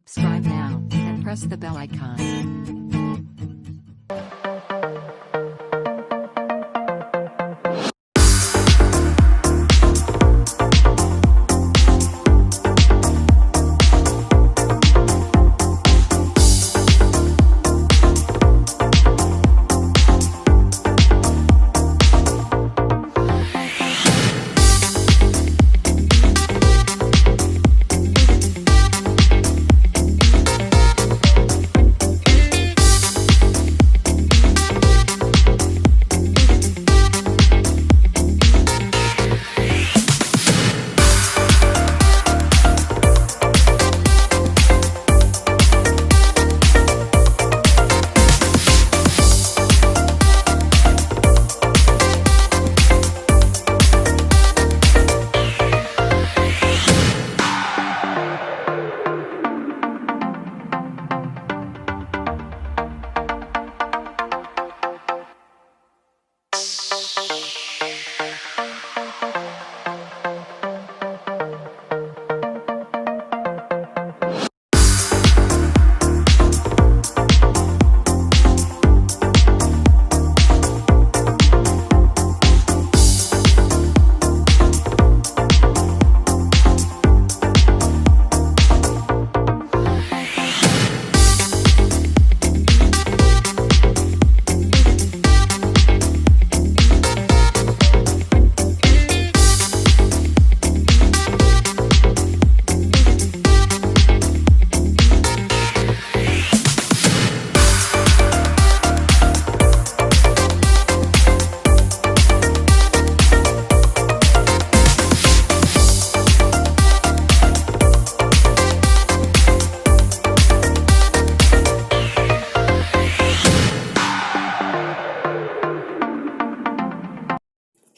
Subscribe now and press the bell icon.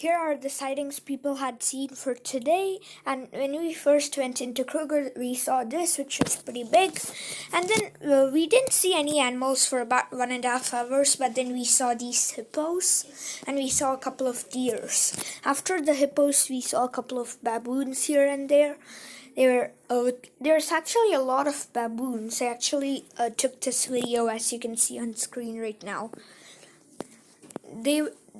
Here are the sightings people had seen for today, and when we first went into Kruger, we saw this, which was pretty big, and then we didn't see any animals for about 1.5 hours, but then we saw these hippos, and we saw a couple of deers. After the hippos, we saw a couple of baboons here and there. There's actually a lot of baboons. I actually took this video, as you can see on screen right now.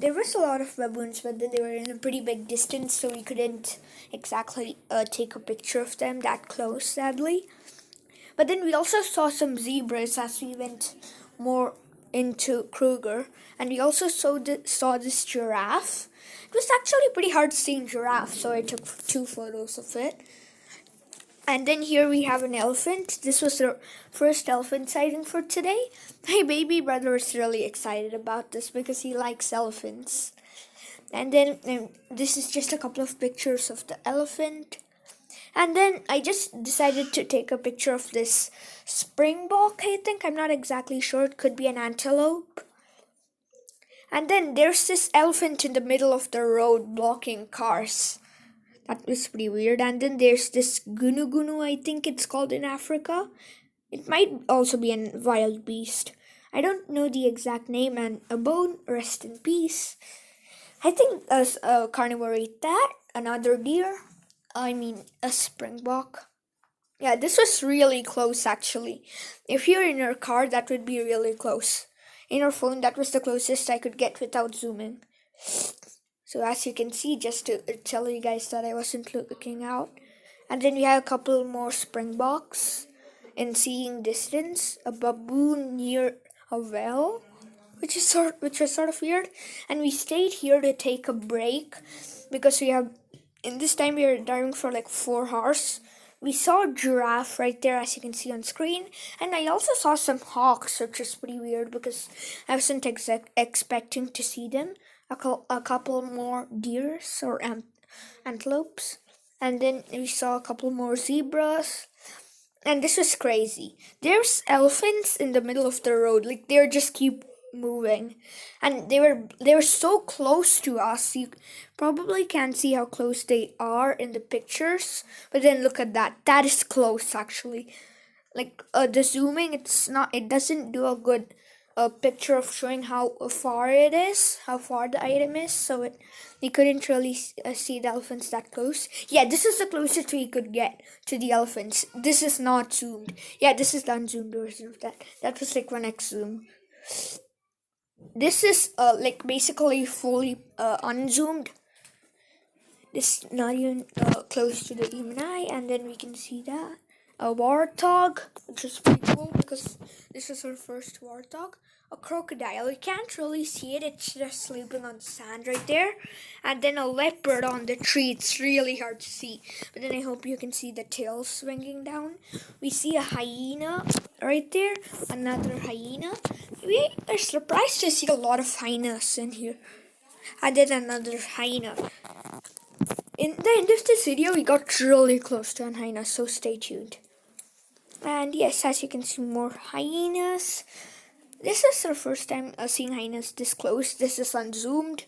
There was a lot of baboons, but then they were in a pretty big distance, so we couldn't exactly take a picture of them that close, sadly. But then we also saw some zebras as we went more into Kruger, and we also saw this giraffe. It was actually pretty hard seeing giraffe, so I took 2 photos of it. And then here we have an elephant. This was the first elephant sighting for today. My baby brother was really excited about this because he likes elephants. And then this is just a couple of pictures of the elephant. And then I just decided to take a picture of this springbok, I think. I'm not exactly sure. It could be an antelope. And then there's this elephant in the middle of the road blocking cars. That was pretty weird. And then there's this gunu, I think it's called in Africa. It might also be a wild beast. I don't know the exact name. And a bone, rest in peace. I think a carnivore ate that. Another deer. A springbok. Yeah, this was really close actually. If you're in your car, that would be really close. In your phone, that was the closest I could get without zooming. So as you can see, just to tell you guys that I wasn't looking out. And then we have a couple more springboks in seeing distance. A baboon near a well, which was sort of weird. And we stayed here to take a break because in this time we were driving for like 4 hours. We saw a giraffe right there, as you can see on screen. And I also saw some hawks, which is pretty weird because I wasn't expecting to see them. A couple more deers or antelopes. And then we saw a couple more zebras. And this was crazy. There's elephants in the middle of the road. Like, they just keep moving. And they were so close to us. You probably can't see how close they are in the pictures. But then look at that. That is close, actually. Like, the zooming, it doesn't do a good a picture of showing how far it is, how far the item is, so we couldn't really see the elephants that close. Yeah, this is the closest we could get to the elephants. This is not zoomed. Yeah, this is the unzoomed version of that. That was like 1x zoom. This is like basically fully unzoomed. This is not even close to the human eye, and then we can see that a warthog, which is pretty cool because this is our first warthog. A crocodile, you can't really see it, it's just sleeping on the sand right there. And then a leopard on the tree, it's really hard to see, but then I hope you can see the tail swinging down. We see a hyena right there, another hyena. We are surprised to see a lot of hyenas in here. And then another hyena. In the end of this video, we got really close to an hyena, so stay tuned. And yes, as you can see, more hyenas. This is our first time seeing hyenas this close. This is unzoomed.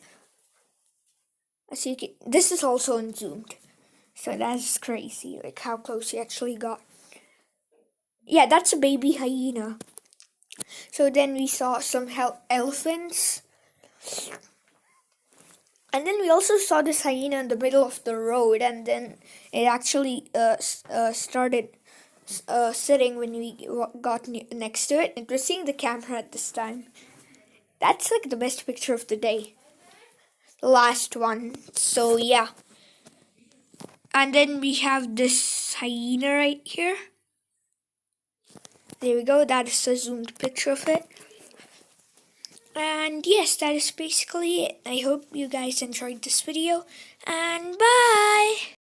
As you can, this is also unzoomed. So that's crazy, like how close we actually got. Yeah, that's a baby hyena. So then we saw some elephants. And then we also saw this hyena in the middle of the road, and then it actually started sitting when we got next to it. It was seeing the camera at this time. That's like the best picture of the day. The last one. So yeah. And then we have this hyena right here. There we go. That is a zoomed picture of it. And yes, that is basically it. I hope you guys enjoyed this video, and bye!